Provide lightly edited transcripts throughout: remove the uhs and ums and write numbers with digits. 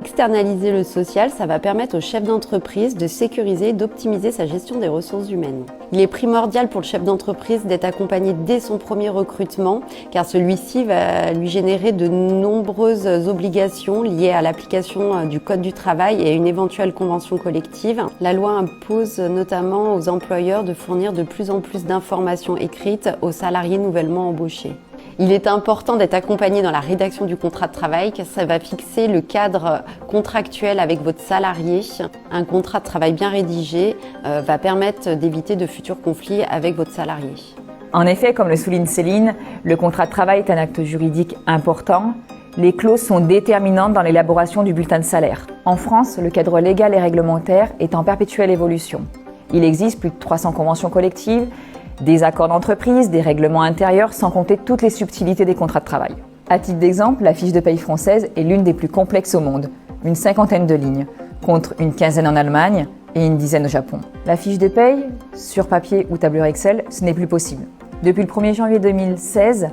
Externaliser le social, ça va permettre au chef d'entreprise de sécuriser et d'optimiser sa gestion des ressources humaines. Il est primordial pour le chef d'entreprise d'être accompagné dès son premier recrutement, car celui-ci va lui générer de nombreuses obligations liées à l'application du Code du travail et à une éventuelle convention collective. La loi impose notamment aux employeurs de fournir de plus en plus d'informations écrites aux salariés nouvellement embauchés. Il est important d'être accompagné dans la rédaction du contrat de travail, car ça va fixer le cadre contractuel avec votre salarié. Un contrat de travail bien rédigé va permettre d'éviter de futurs conflits avec votre salarié. En effet, comme le souligne Céline, le contrat de travail est un acte juridique important. Les clauses sont déterminantes dans l'élaboration du bulletin de salaire. En France, le cadre légal et réglementaire est en perpétuelle évolution. Il existe plus de 300 conventions collectives, des accords d'entreprise, des règlements intérieurs, sans compter toutes les subtilités des contrats de travail. À titre d'exemple, la fiche de paye française est l'une des plus complexes au monde, une 50aine de lignes, contre une 15aine en Allemagne et une 10aine au Japon. La fiche de paye, sur papier ou tableur Excel, ce n'est plus possible. Depuis le 1er janvier 2016,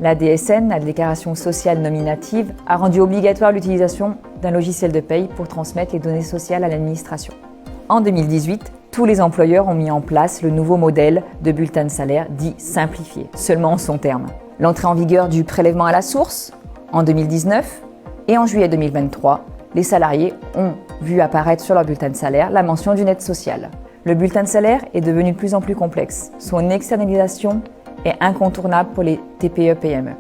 la DSN, la déclaration sociale nominative, a rendu obligatoire l'utilisation d'un logiciel de paye pour transmettre les données sociales à l'administration. En 2018, tous les employeurs ont mis en place le nouveau modèle de bulletin de salaire dit simplifié, seulement en son terme. L'entrée en vigueur du prélèvement à la source en 2019 et en juillet 2023, les salariés ont vu apparaître sur leur bulletin de salaire la mention d'une aide sociale. Le bulletin de salaire est devenu de plus en plus complexe. Son externalisation est incontournable pour les TPE-PME.